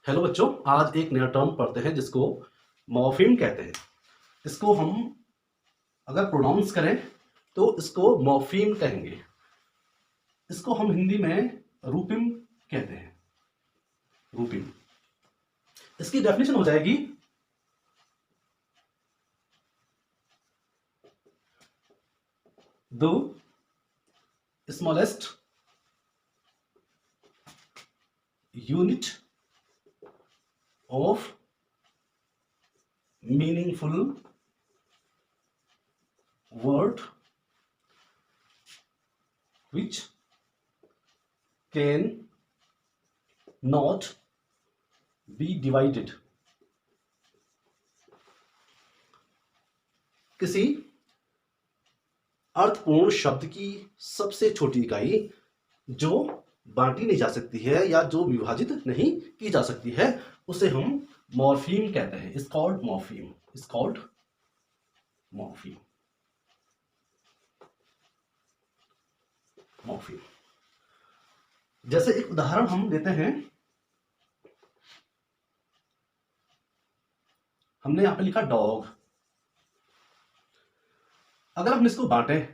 Hello बच्चों, आज एक नया टर्म पढ़ते हैं जिसको मॉर्फीम कहते हैं। इसको हम अगर प्रोनाउंस करें तो इसको मॉर्फीम कहेंगे। इसको हम हिंदी में रूपिम कहते हैं। रूपिम। इसकी डेफिनेशन हो जाएगी the smallest unit of meaningful word which can not be divided। किसी अर्थपूर्ण शब्द की सबसे छोटी इकाई जो बांटी नहीं जा सकती है या जो विभाजित नहीं की जा सकती है उसे हम मॉर्फीम कहते हैं। Is called morpheme. Is called morpheme. Morpheme. जैसे एक उदाहरण हम देते हैं। हमने यहां पे लिखा डॉग। अगर हम इसको बांटे,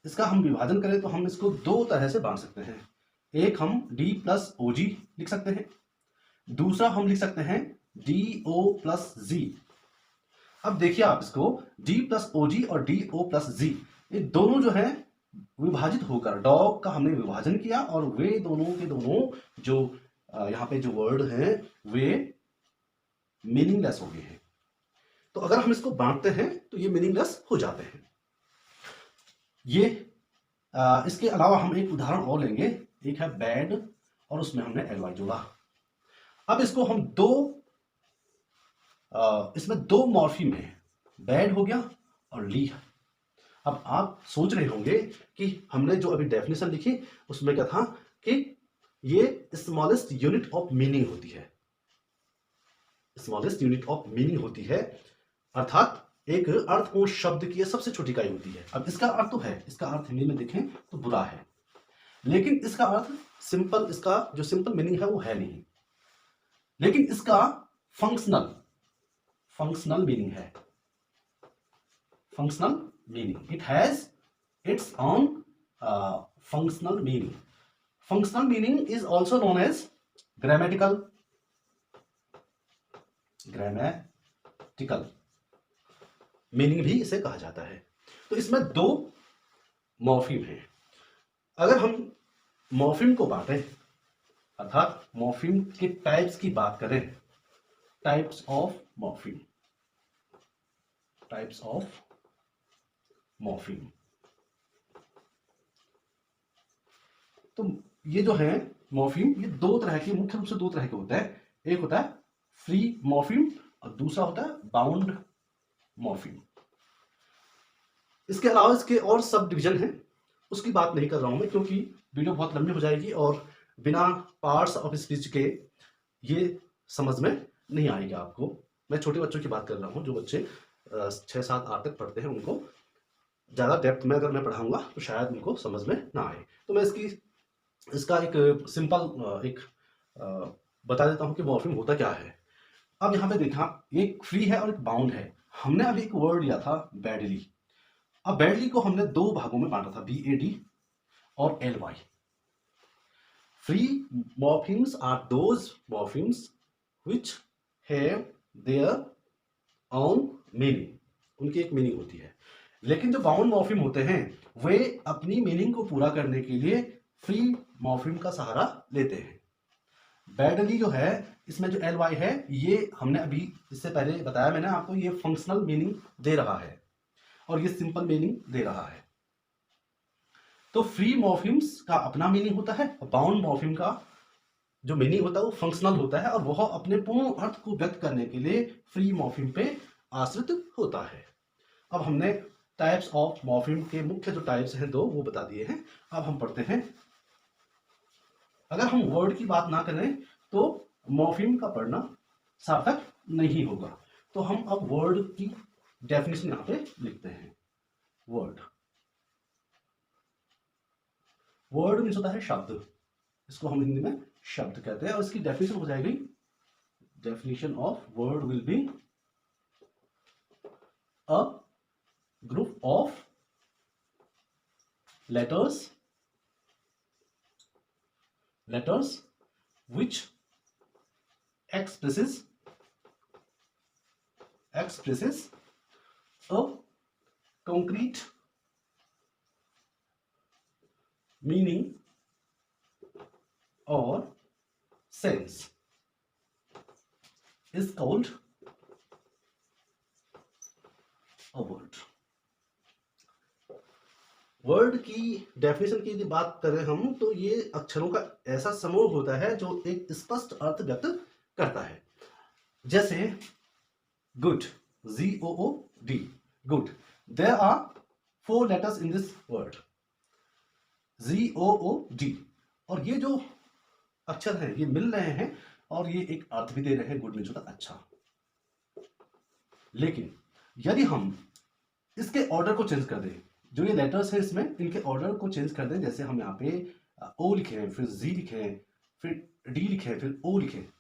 इसका हम विभाजन करें तो हम इसको दो तरह से बांट सकते हैं। एक हम डी प्लस ओ जी लिख सकते हैं, दूसरा हम लिख सकते हैं डी ओ प्लस जी। अब देखिए आप इसको डी प्लस ओ जी और डी ओ प्लस जी, ये दोनों जो है विभाजित होकर डॉग का हमने विभाजन किया और वे दोनों के दोनों जो यहां पे जो वर्ड हैं वे मीनिंगलेस हो गए हैं। तो अगर हम इसको बांटते हैं तो ये मीनिंगलेस हो जाते हैं। ये इसके अलावा हम एक उदाहरण और लेंगे। एक है बैड और उसमें हमने एल वाई जोड़ा। अब इसको हम इसमें दो मॉर्फीम है, बैड हो गया और ली। अब आप सोच रहे होंगे कि हमने जो अभी डेफिनेशन लिखी उसमें क्या था कि ये स्मॉलेस्ट यूनिट ऑफ मीनिंग होती है। स्मॉलेस्ट यूनिट ऑफ मीनिंग होती है, अर्थात एक अर्थपूर्ण शब्द की सबसे छोटी इकाई होती है। अब इसका अर्थ तो है, इसका अर्थ हिंदी में देखें तो बुरा है, लेकिन इसका अर्थ सिंपल, इसका जो सिंपल मीनिंग है वो है नहीं, लेकिन इसका फंक्शनल मीनिंग है। Functional meaning, it has its own functional meaning. Functional meaning is also known as grammatical meaning भी इसे कहा जाता है। तो इसमें दो मॉर्फीम है। अगर हम मॉर्फीम को बांटें, अर्थात मॉर्फीम के टाइप्स की बात करें, types of morpheme, types of morpheme, तो ये जो है मॉर्फीम, ये दो तरह के, मुख्य रूप से दो तरह के होते हैं। एक होता है फ्री मॉर्फीम और दूसरा होता है बाउंड मॉर्फीम। इसके अलावा इसके और सब डिवीजन हैं, उसकी बात नहीं कर रहा हूं मैं क्योंकि वीडियो बहुत लंबी हो जाएगी और बिना पार्ट्स ऑफ स्पीच के ये समझ में नहीं आएगी आपको। मैं छोटे बच्चों की बात कर रहा हूं, जो बच्चे 6, 7, 8 तक पढ़ते हैं, उनको ज़्यादा डेप्थ में अगर मैं पढ़ाऊंगा तो शायद उनको समझ में ना आए। तो मैं इसका एक सिंपल एक बता देता हूं कि मॉर्फीम होता क्या है। अब यहाँ पे देखा, एक फ्री है और एक बाउंड है। हमने अभी एक वर्ड लिया था बैडली। अब बैडली को हमने दो भागों में बांटा था, BAD और LY। Free morphemes are those morphemes which have their own meaning, उनकी एक मीनिंग होती है। लेकिन जो बाउंड मॉर्फीम होते हैं वे अपनी मीनिंग को पूरा करने के लिए फ्री मॉर्फीम का सहारा लेते हैं। बैडली जो है, इसमें जो LY है, ये हमने अभी इससे पहले बताया मैंने आपको, ये फंक्शनल मीनिंग दे रहा है और ये सिंपल मीनिंग दे रहा है। तो फ्री मॉर्फीम्स का अपना मीनिंग होता है, बाउंड मॉर्फीम का जो मीनिंग होता है वो फंक्शनल होता है और वह अपने पूर्ण अर्थ को व्यक्त करने के लिए फ्री मॉर्फीम पे आश्रित होता है। अब हमने टाइप्स ऑफ मॉर्फीम के मुख्य जो टाइप्स हैं दो, वो बता दिए हैं। अब हम पढ़ते हैं। अगर हम वर्ड की बात ना करें तो मॉर्फीम का पढ़ना सार्थक नहीं होगा। तो हम अब वर्ड की डेफिनेशन यहां पे लिखते हैं। वर्ड, वर्ड मीन्स होता है शब्द, इसको हम हिंदी में शब्द कहते हैं और इसकी डेफिनेशन हो जाएगी definition of word will be a group of letters which expresses a concrete meaning or sense is called a word. Word की डेफिनेशन की यदि बात करें हम, तो ये अक्षरों का ऐसा समूह होता है जो एक स्पष्ट अर्थ व्यक्त करता है। जैसे good, GOOD, good. There are 4 letters in this word, GOOD, और ये जो अक्षर हैं ये मिल रहे हैं और ये एक अर्थ भी दे रहे हैं, गुड मीन्स होता अच्छा। लेकिन यदि हम इसके ऑर्डर को चेंज कर दें, जो ये लेटर्स हैं इसमें इनके ऑर्डर को चेंज कर दें, जैसे हम यहाँ पे O लिखे हैं, फिर Z लिखे हैं, फिर D लिखे हैं, फिर O लिखे हैं,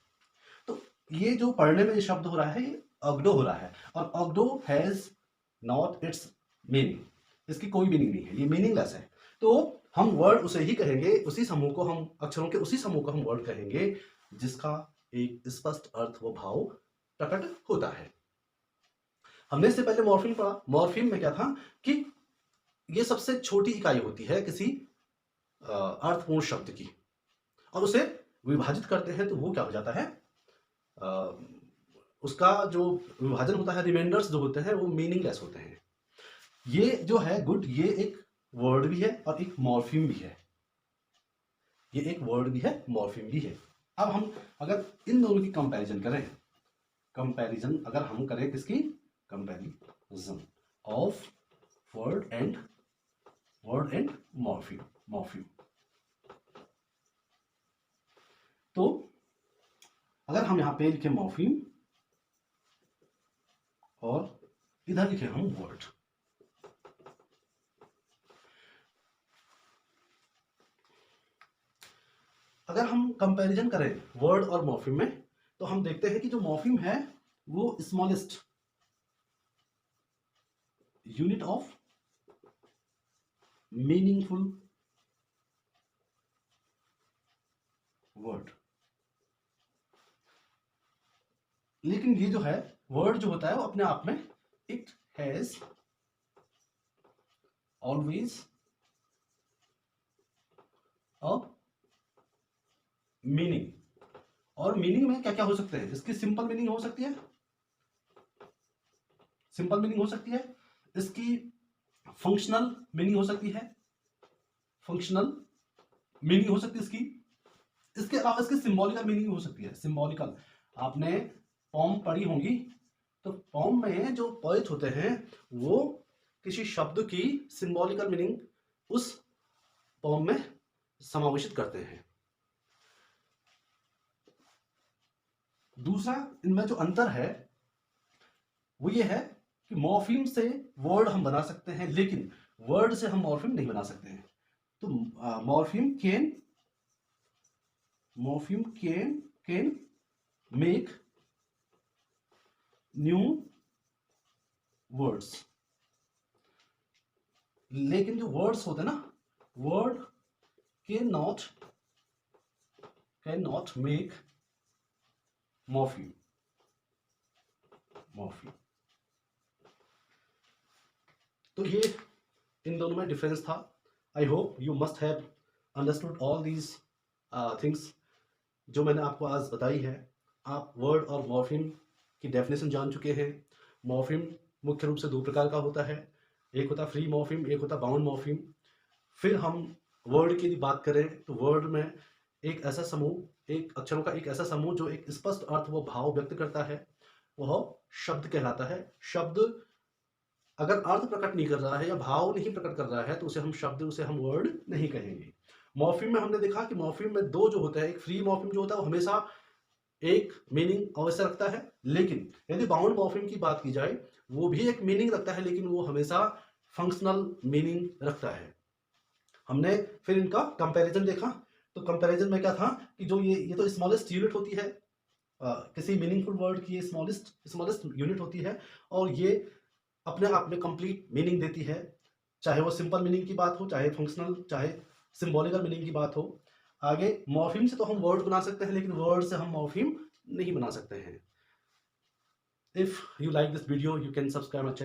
तो ये जो पढ़ने में ये शब्द हो रहा है ये अगडो हो रहा है, और Angadi has not it's meaning, इसकी कोई मीनिंग नहीं है, ये मीनिंगलेस है। तो हम वर्ड उसे ही कहेंगे, उसी समूह को हम, अक्षरों के उसी समूह को हम वर्ड कहेंगे जिसका एक स्पष्ट अर्थ व भाव प्रकट होता है। हमने इससे पहले मॉर्फीम पढ़ा। मॉर्फीम में क्या था कि ये सबसे छोटी इकाई होती है किसी अर्थपूर्ण शब्द की, और उसे विभाजित करते हैं तो वो क्या हो जाता है, उसका जो विभाजन होता है, रिमाइंडर्स जो होते हैं वो मीनिंगलेस होते हैं। ये जो है गुड, ये एक वर्ड भी है और एक मॉर्फीम भी है, ये एक वर्ड भी है, मॉर्फीम भी है। अब हम अगर इन दोनों की कंपैरिजन करें, कंपैरिजन अगर हम करें किसकी, comparison of word and morpheme, तो अगर हम यहां पे लिखे मॉर्फीम और इधर लिखे हम वर्ड, अगर हम कंपैरिजन करें वर्ड और मॉर्फीम में, तो हम देखते हैं कि जो मॉर्फीम है वो smallest unit of meaningful word, लेकिन ये जो है वर्ड जो होता है वो अपने आप में it has always a meaning, और मीनिंग में क्या क्या हो सकते हैं, इसकी सिंपल मीनिंग हो सकती है, सिंपल मीनिंग हो सकती है, इसकी फंक्शनल मीनिंग हो सकती है, फंक्शनल मीनिंग हो सकती है इसकी, इसके अलावा इसकी सिंबॉलिकल मीनिंग हो सकती है। सिंबॉलिकल, आपने पोम पढ़ी होंगी, तो पोम में जो पोएट होते हैं वो किसी शब्द की सिंबॉलिकल मीनिंग उस पोम में समावेशित करते हैं। दूसरा इनमें जो अंतर है वो ये है कि मॉर्फीम से वर्ड हम बना सकते हैं, लेकिन वर्ड से हम मॉर्फीम नहीं बना सकते हैं। तो morpheme can make new words, लेकिन जो वर्ड्स होते हैं ना, word can not make morpheme. तो ये इन दोनों में डिफरेंस था। I hope you must have understood all these things जो मैंने आपको आज बताई है। आप वर्ड और मॉर्फीम की डेफिनेशन जान चुके हैं। मॉर्फीम मुख्य रूप से 2 प्रकार का होता है, एक होता फ्री मॉर्फीम, एक होता बाउंड मॉर्फीम। फिर हम वर्ड की बात करें तो वर्ड में एक ऐसा समूह, एक अक्षरों का एक ऐसा समूह जो एक स्पष्ट अर्थ व भाव व्यक्त करता है, वह शब्द कहलाता है। शब्द अगर अर्थ प्रकट नहीं कर रहा है या भाव नहीं प्रकट कर रहा है तो उसे हम शब्द, उसे हम वर्ड नहीं कहेंगे। मॉर्फीम में हमने देखा कि मॉर्फीम में 2 जो होता है, एक फ्री मॉर्फीम जो होता है वो हमेशा एक मीनिंग अवश्य रखता है, लेकिन यदि बाउंड मॉर्फीम की बात की जाए वो भी एक मीनिंग रखता है, लेकिन वो हमेशा फंक्शनल मीनिंग रखता है। हमने फिर इनका कंपैरिजन देखा, तो कंपैरिजन में क्या था कि जो ये तो स्मॉलेस्ट यूनिट होती है, किसी मीनिंगफुल वर्ड की ये स्मॉलेस्ट यूनिट होती है और ये अपने आप में कंप्लीट मीनिंग देती है, चाहे वो सिंपल मीनिंग की बात हो, चाहे फंक्शनल, चाहे सिंबॉलिकल मीनिंग की बात हो। आगे मॉर्फीम से तो हम वर्ड बना सकते हैं, लेकिन वर्ड से हम मॉर्फीम नहीं बना सकते हैं। If you like this video, you can subscribe my channel.